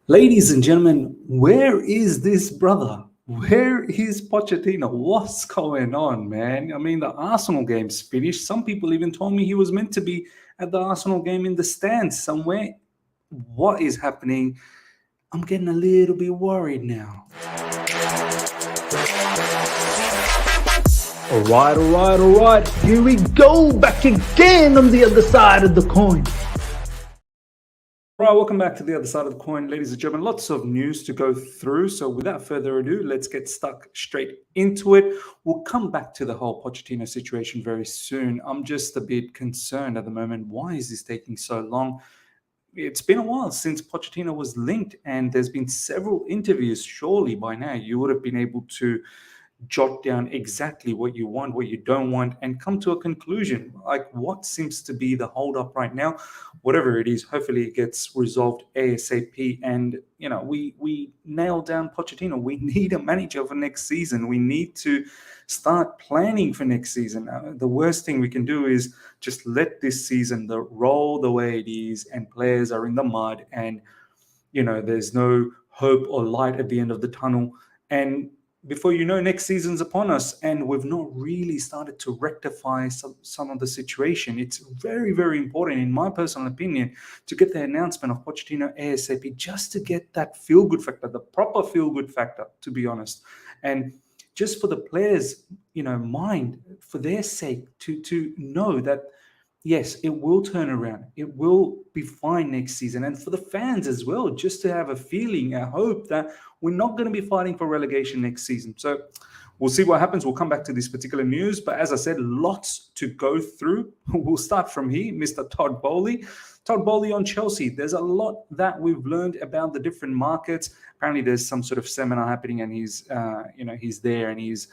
Ladies and gentlemen, where is this brother? Where is Pochettino? What's going on, man? I mean, the Arsenal game's finished. Some people even told me he was meant to be at the Arsenal game in the stands somewhere. What is happening? I'm getting a little bit worried now. All right. Here we go, back again on the other side of the coin. Right, welcome back to the other side of the coin, ladies and gentlemen. Lots of news to go through. So without further ado, let's get stuck straight into it. We'll come back to the whole Pochettino situation very soon. I'm just a bit concerned at the moment. Why is this taking so long? It's been a while since Pochettino was linked, and there's been several interviews. Surely by now you would have been able to jot down exactly what you want, what you don't want, and come to a conclusion. Like, what seems to be the holdup right now? Whatever it is, hopefully it gets resolved ASAP. And we nail down Pochettino. We need a manager for next season. We need to start planning for next season. The worst thing we can do is just let this season roll the way it is, and players are in the mud, and there's no hope or light at the end of the tunnel. And before you know, next season's upon us, and we've not really started to rectify some of the situation. It's very, very important, in my personal opinion, to get the announcement of Pochettino ASAP, just to get that feel-good factor, the proper feel-good factor, to be honest. And just for the players, mind, for their sake, to know that, yes, it will turn around. It will be fine next season. And for the fans as well, just to have a feeling, a hope that we're not going to be fighting for relegation next season. So we'll see what happens. We'll come back to this particular news. But as I said, lots to go through. We'll start from here, Mr. Todd Boehly. Todd Boehly on Chelsea. There's a lot that we've learned about the different markets. Apparently there's some sort of seminar happening, and he's there, and he's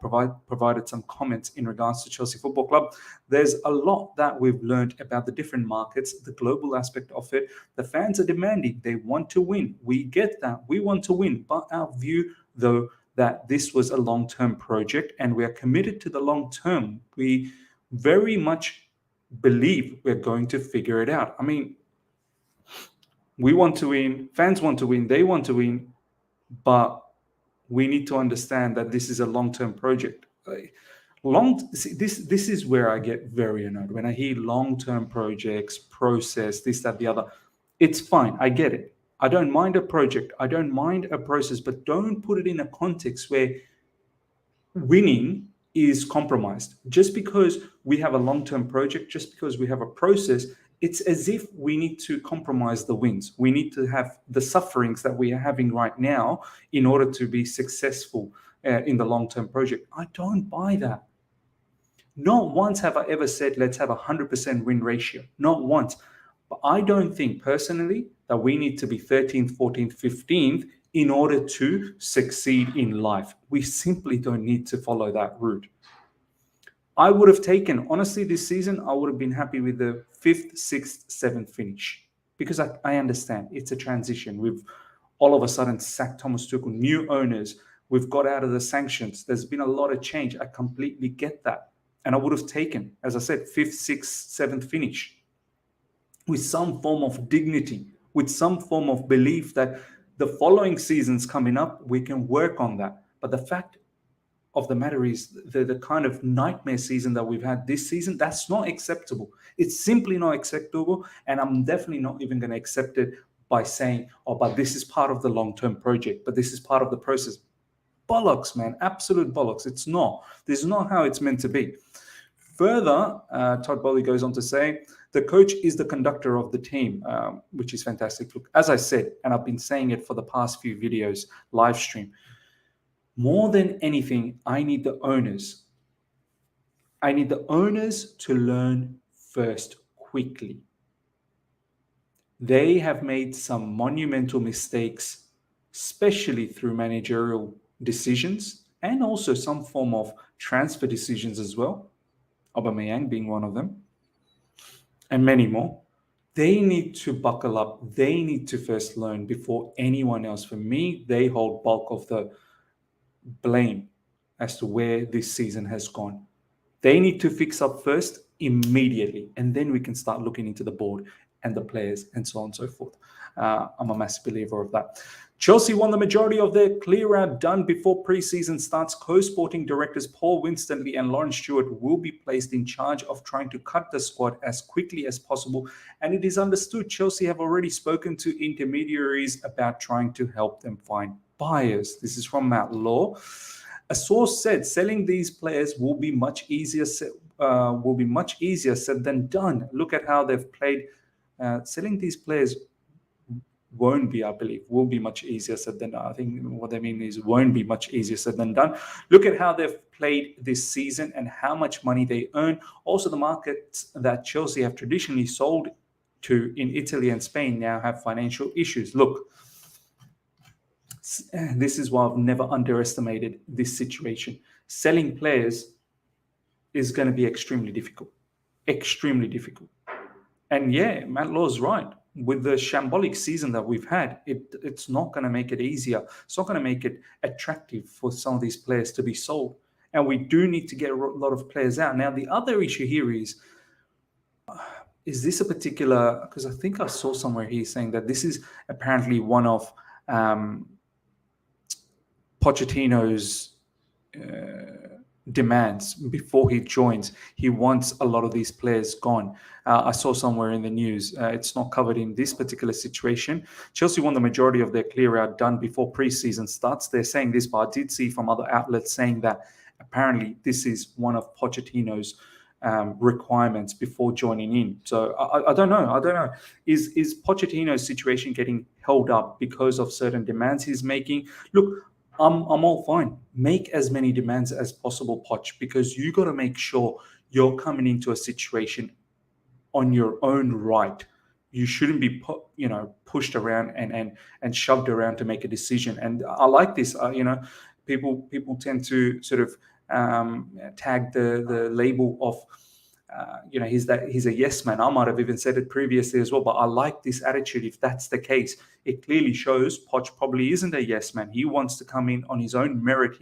provided some comments in regards to Chelsea Football Club. There's a lot that we've learned about the different markets, the global aspect of it. The fans are demanding. They want to win. We get that. We want to win. But our view, though, that this was a long-term project, and we are committed to the long term. We very much believe we're going to figure it out. I mean, we want to win. Fans want to win. They want to win. But we need to understand that this is a long-term project. This is where I get very annoyed when I hear long-term projects, process, this, that, the other. It's fine. I get it. I don't mind a project. I don't mind a process, but don't put it in a context where winning is compromised. Just because we have a long-term project, just because we have a process, it's as if we need to compromise the wins. We need to have the sufferings that we are having right now in order to be successful in the long-term project. I don't buy that. Not once have I ever said, let's have a 100% win ratio. Not once. But I don't think personally that we need to be 13th, 14th, 15th in order to succeed in life. We simply don't need to follow that route. I would have taken, honestly, this season, I would have been happy with the 5th, 6th, 7th finish, because I understand it's a transition. We've all of a sudden sacked Thomas Tuchel, new owners. We've got out of the sanctions. There's been a lot of change. I completely get that. And I would have taken, as I said, 5th, 6th, 7th finish with some form of dignity, with some form of belief that the following seasons coming up, we can work on that. But the fact of the matter is the kind of nightmare season that we've had this season, that's not acceptable. It's simply not acceptable. And I'm definitely not even going to accept it by saying, oh, but this is part of the long-term project, but this is part of the process. Bollocks, man. Absolute bollocks. It's not. This is not how it's meant to be. Further, Todd Boehly goes on to say, the coach is the conductor of the team, which is fantastic. Look, as I said, and I've been saying it for the past few videos, live stream, more than anything, I need the owners. I need the owners to learn first quickly. They have made some monumental mistakes, especially through managerial decisions and also some form of transfer decisions as well. Aubameyang being one of them, and many more. They need to buckle up. They need to first learn before anyone else. For me, they hold bulk of the blame as to where this season has gone. They need to fix up first immediately, and then we can start looking into the board. and the players, and so on and so forth. I'm a massive believer of that. Chelsea won the majority of their clear-out done before pre-season starts. Co-sporting directors Paul Winstanley and Lawrence Stewart will be placed in charge of trying to cut the squad as quickly as possible. And it is understood Chelsea have already spoken to intermediaries about trying to help them find buyers. This is from Matt Law. A source said selling these players will be much easier said than done. Look at how they've played. Selling these players won't be, I believe, will be much easier said than done. I think what they mean is won't be much easier said than done. Look at how they've played this season and how much money they earn. Also, the markets that Chelsea have traditionally sold to in Italy and Spain now have financial issues. Look, this is why I've never underestimated this situation. Selling players is going to be extremely difficult. Extremely difficult. And yeah, Matt Law's right. With the shambolic season that we've had, it's not going to make it easier. It's not going to make it attractive for some of these players to be sold. And we do need to get a lot of players out. Now, the other issue here is this a particular, because I think I saw somewhere here saying that this is apparently one of Pochettino's demands before he joins. He wants a lot of these players gone. I saw somewhere in the news. It's not covered in this particular situation. Chelsea won the majority of their clear-out done before pre-season starts. They're saying this, but I did see from other outlets saying that apparently this is one of Pochettino's requirements before joining in. So I don't know. Is Pochettino's situation getting held up because of certain demands he's making? Look, I'm all fine. Make as many demands as possible, Poch, because you got to make sure you're coming into a situation on your own right. You shouldn't be pushed around and shoved around to make a decision. And I like this. People tend to sort of tag the label of he's a yes man. I might have even said it previously as well, but I like this attitude. If that's the case, it clearly shows Poch probably isn't a yes man. He wants to come in on his own merit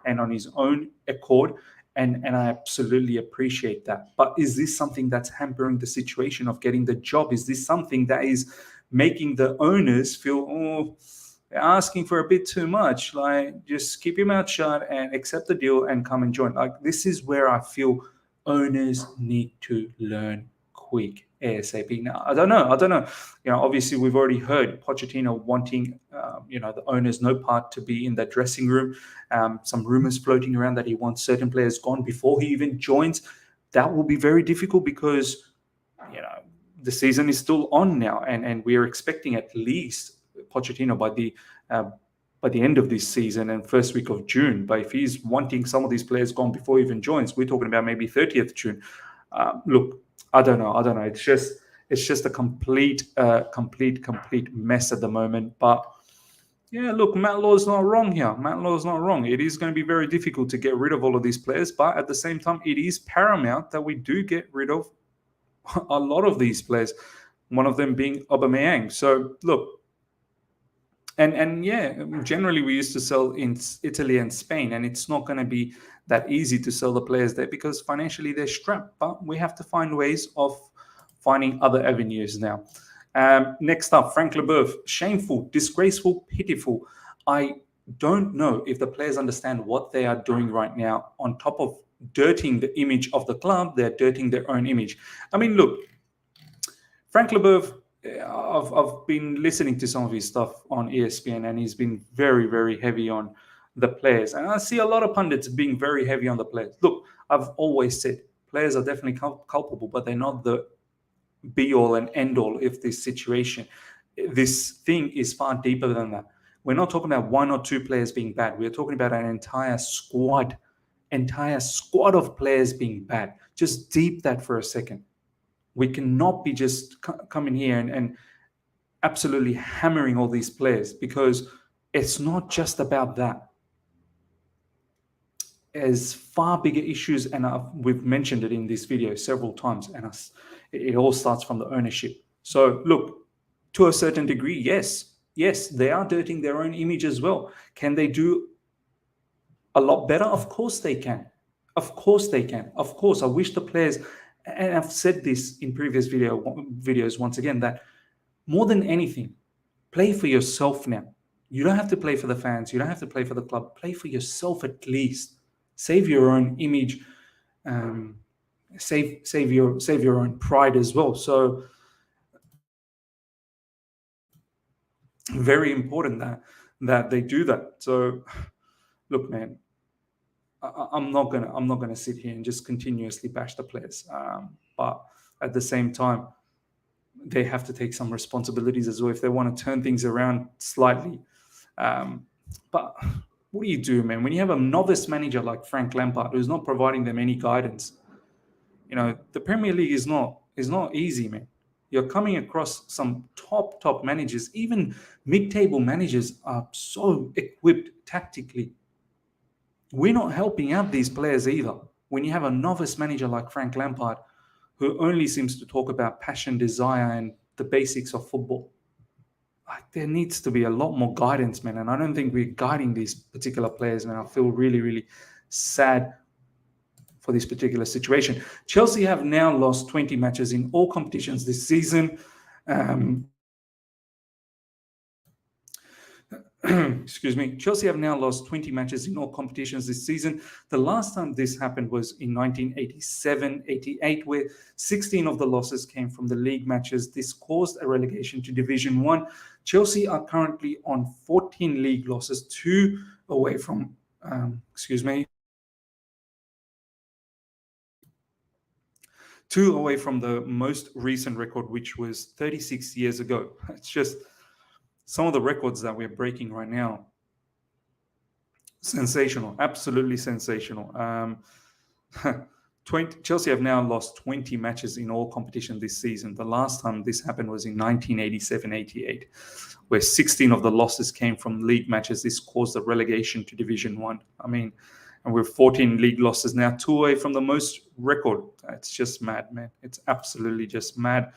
and on his own accord, and I absolutely appreciate that. But is this something that's hampering the situation of getting the job? Is this something that is making the owners feel, they're asking for a bit too much? Like, just keep your mouth shut and accept the deal and come and join. Like, this is where I feel owners need to learn quick ASAP. Now, I don't know. Obviously we've already heard Pochettino wanting, the owners no part to be in that dressing room. Some rumors floating around that he wants certain players gone before he even joins. That will be very difficult because, the season is still on now, and we are expecting at least Pochettino by the end of this season and first week of June. But if he's wanting some of these players gone before he even joins, we're talking about maybe 30th June. Look, I don't know. It's just a complete mess at the moment. But yeah, look, Matt Law's not wrong here. Matt Law's not wrong. It is going to be very difficult to get rid of all of these players, but at the same time, it is paramount that we do get rid of a lot of these players. One of them being Aubameyang. So look. And yeah, generally we used to sell in Italy and Spain, and it's not going to be that easy to sell the players there because financially they're strapped. But we have to find ways of finding other avenues now. Next up, Frank Leboeuf. Shameful, disgraceful, pitiful. I don't know if the players understand what they are doing right now. On top of dirtying the image of the club, they're dirtying their own image. I mean, look, Frank Leboeuf, I've been listening to some of his stuff on ESPN, and he's been very, very heavy on the players. And I see a lot of pundits being very heavy on the players. Look, I've always said players are definitely culpable, but they're not the be-all and end-all of this situation. This thing is far deeper than that. We're not talking about one or two players being bad. We're talking about an entire squad of players being bad. Just deep that for a second. We cannot be just coming here and absolutely hammering all these players, because it's not just about that. There's far bigger issues, and we've mentioned it in this video several times, and it all starts from the ownership. So look, to a certain degree, yes, they are dirtying their own image as well. Can they do a lot better? Of course they can. Of course, I wish the players and I've said this in previous videos once again, that more than anything, play for yourself now. You don't have to play for the fans. You don't have to play for the club. Play for yourself at least. Save your own image. Save your own pride as well. So very important that they do that. So look, man, I'm not gonna sit here and just continuously bash the players. But at the same time, they have to take some responsibilities as well if they want to turn things around slightly. But what do you do, man, when you have a novice manager like Frank Lampard who's not providing them any guidance? The Premier League is not easy, man. You're coming across some top managers. Even mid-table managers are so equipped tactically. We're not helping out these players either. When you have a novice manager like Frank Lampard, who only seems to talk about passion, desire, and the basics of football, there needs to be a lot more guidance, man. And I don't think we're guiding these particular players, man. I feel really, really sad for this particular situation. Chelsea have now lost 20 matches in all competitions this season. Excuse me. Chelsea have now lost 20 matches in all competitions this season. The last time this happened was in 1987-88, where 16 of the losses came from the league matches. This caused a relegation to Division 1. Chelsea are currently on 14 league losses, 2 away from, 2 away from the most recent record, which was 36 years ago. It's just some of the records that we're breaking right now. Sensational, absolutely sensational. Chelsea have now lost 20 matches in all competition this season. The last time this happened was in 1987-88, where 16 of the losses came from league matches. This caused a relegation to Division 1. And we're 14 league losses now, 2 away from the most record. It's just mad, man. It's absolutely just mad.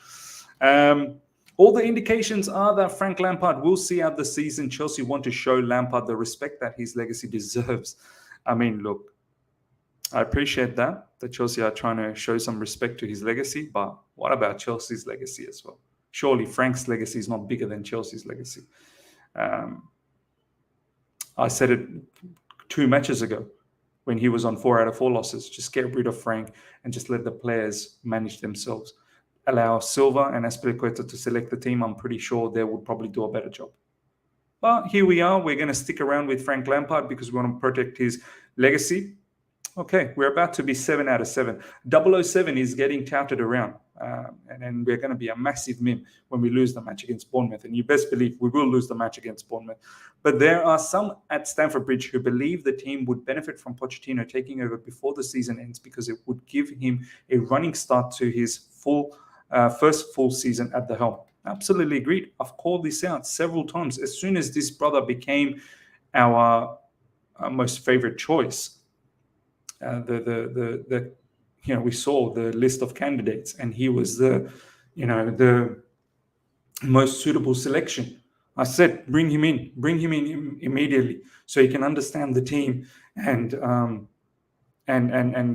All the indications are that Frank Lampard will see out the season. Chelsea want to show Lampard the respect that his legacy deserves. Look, I appreciate that Chelsea are trying to show some respect to his legacy, but what about Chelsea's legacy as well? Surely Frank's legacy is not bigger than Chelsea's legacy. I said it 2 matches ago when he was on 4 out of 4 losses. Just get rid of Frank and just let the players manage themselves. Allow Silva and Azpilicueta to select the team. I'm pretty sure they would probably do a better job. But here we are. We're going to stick around with Frank Lampard because we want to protect his legacy. Okay, we're about to be 7 out of 7. 007 is getting touted around. And we're going to be a massive meme when we lose the match against Bournemouth. And you best believe we will lose the match against Bournemouth. But there are some at Stamford Bridge who believe the team would benefit from Pochettino taking over before the season ends because it would give him a running start to his first full season at the helm. Absolutely agreed. I've called this out several times. As soon as this brother became our most favorite choice, we saw the list of candidates, and he was the most suitable selection. I said, bring him in immediately, so he can understand the team and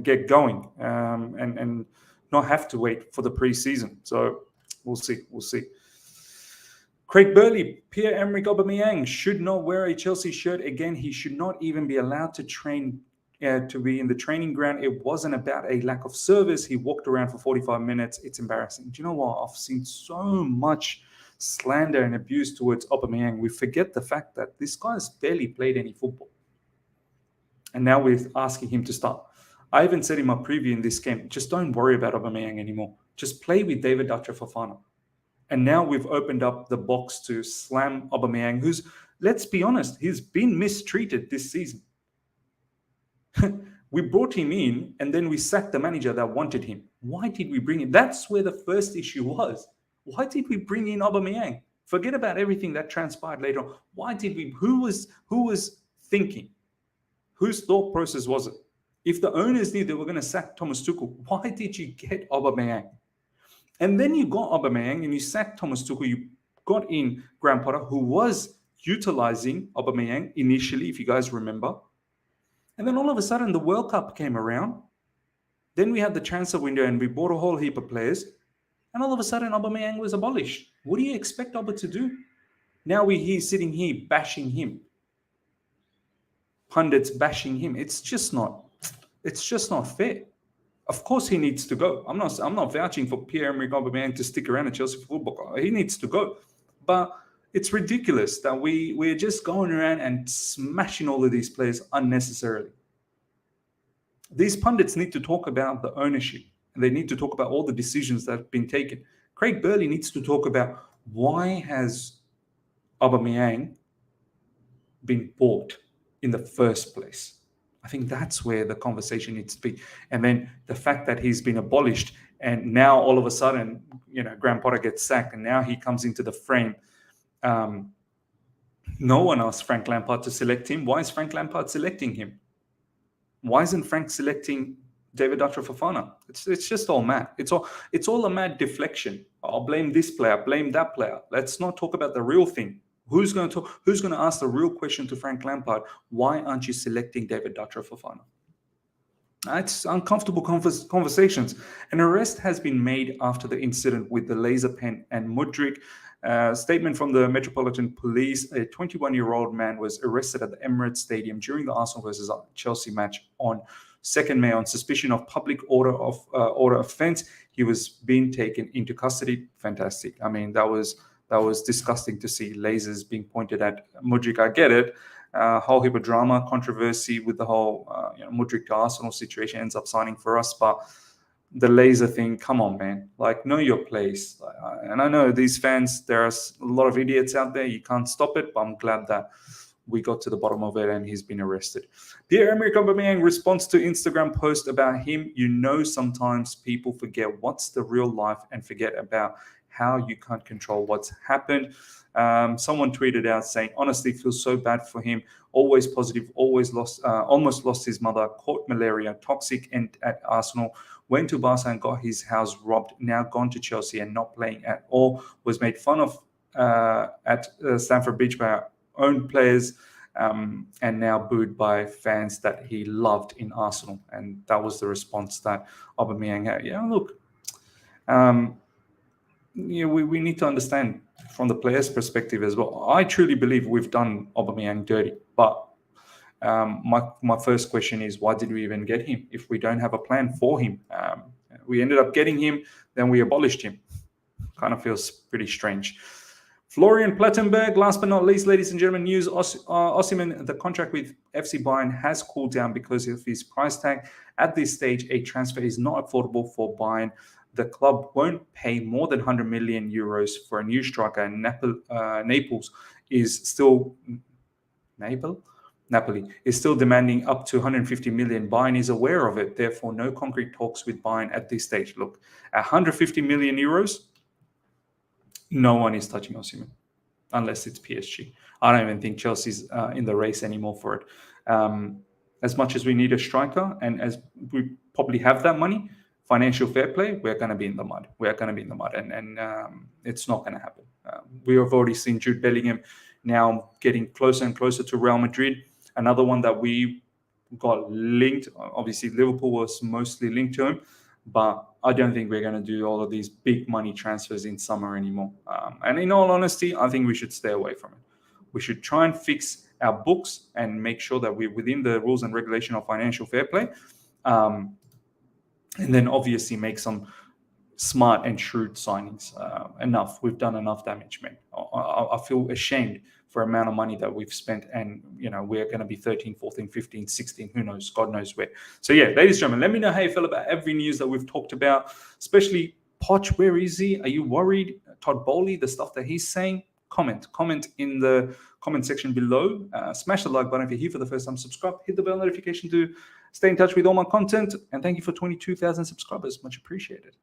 get going, and not have to wait for the preseason. So we'll see. Craig Burley, Pierre-Emerick Aubameyang should not wear a Chelsea shirt again. He should not even be allowed to train, to be in the training ground. It wasn't about a lack of service. He walked around for 45 minutes. It's embarrassing. Do you know what? I've seen so much slander and abuse towards Aubameyang. We forget the fact that this guy has barely played any football. And now we're asking him to start. I even said in my preview in this game, just don't worry about Aubameyang anymore. Just play with David Dacha Fofana. And now we've opened up the box to slam Aubameyang, who's, let's be honest, he's been mistreated this season. We brought him in and then we sacked the manager that wanted him. Why did we bring him? That's where the first issue was. Why did we bring in Aubameyang? Forget about everything that transpired later on. Why did we? Who was thinking? Whose thought process was it? If the owners knew they were going to sack Thomas Tuchel, why did you get Aubameyang? And then you got Aubameyang and you sacked Thomas Tuchel. You got in Graham Potter, who was utilizing Aubameyang initially, if you guys remember. And then all of a sudden, the World Cup came around. Then we had the transfer window and we bought a whole heap of players. And all of a sudden, Aubameyang was abolished. What do you expect Aubameyang to do? Now he's sitting here bashing him. Pundits bashing him. It's just not fair. Of course he needs to go. I'm not vouching for Pierre-Emerick Aubameyang to stick around at Chelsea Football Club. He needs to go. But it's ridiculous that we're just going around and smashing all of these players unnecessarily. These pundits need to talk about the ownership. And they need to talk about all the decisions that have been taken. Craig Burley needs to talk about why has Aubameyang been bought in the first place. I think that's where the conversation needs to be. And then the fact that he's been abolished and now all of a sudden, Graham Potter gets sacked and now he comes into the frame. No one asked Frank Lampard to select him. Why is Frank Lampard selecting him? Why isn't Frank selecting David Fofana? It's just all mad. It's all a mad deflection. I'll blame this player, blame that player. Let's not talk about the real thing. Who's going to ask the real question to Frank Lampard? Why aren't you selecting David Fofana? It's uncomfortable conversations. An arrest has been made after the incident with the laser pen and Mudryk. Statement from the Metropolitan Police: a 21-year-old man was arrested at the Emirates Stadium during the Arsenal versus Chelsea match on 2nd May on suspicion of public order offence. He was being taken into custody. Fantastic. I mean, that was disgusting to see lasers being pointed at Mudryk. I get it. Whole heap of drama, controversy with the whole Mudryk to Arsenal situation, ends up signing for us, but the laser thing, come on, man. Like, know your place. And I know these fans, there are a lot of idiots out there. You can't stop it, but I'm glad that we got to the bottom of it and he's been arrested. Pierre-Emerick Aubameyang responds to Instagram post about him. Sometimes people forget what's the real life and forget about how you can't control what's happened. Someone tweeted out saying, honestly, feels so bad for him. Always positive, almost lost his mother, caught malaria, toxic and at Arsenal, went to Barca and got his house robbed, now gone to Chelsea and not playing at all, was made fun of at Stamford Bridge by our own players, and now booed by fans that he loved in Arsenal. And that was the response that Aubameyang had. Look, we need to understand from the player's perspective as well. I truly believe we've done Aubameyang dirty, but my first question is, why did we even get him if we don't have a plan for him? We ended up getting him, then we abolished him. Kind of feels pretty strange. Florian Plettenberg, last but not least, ladies and gentlemen, news. Osimhen, the contract with FC Bayern has cooled down because of his price tag. At this stage, a transfer is not affordable for Bayern. The club won't pay more than 100 million euros for a new striker, and Napoli is still demanding up to 150 million. Bayern is aware of it, therefore no concrete talks with Bayern at this stage. Look, 150 million euros, no one is touching Osimhen unless it's PSG. I don't even think Chelsea's in the race anymore for it. As much as we need a striker and as we probably have that money, financial fair play, we're going to be in the mud. And it's not going to happen. We have already seen Jude Bellingham now getting closer and closer to Real Madrid. Another one that we got linked. Obviously, Liverpool was mostly linked to him, but I don't think we're going to do all of these big money transfers in summer anymore. And in all honesty, I think we should stay away from it. We should try and fix our books and make sure that we're within the rules and regulation of financial fair play. And then obviously make some smart and shrewd signings. Enough. We've done enough damage, man. I feel ashamed for the amount of money that we've spent, and we're going to be 13, 14, 15, 16, who knows, God knows where. So yeah, ladies and gentlemen, let me know how you feel about every news that we've talked about, especially Poch. Where is he? Are you worried? Todd Boehly, the stuff that he's saying? Comment in the comment section below. Smash the like button if you're here for the first time. Subscribe, hit the bell notification to stay in touch with all my content. And thank you for 22,000 subscribers. Much appreciated.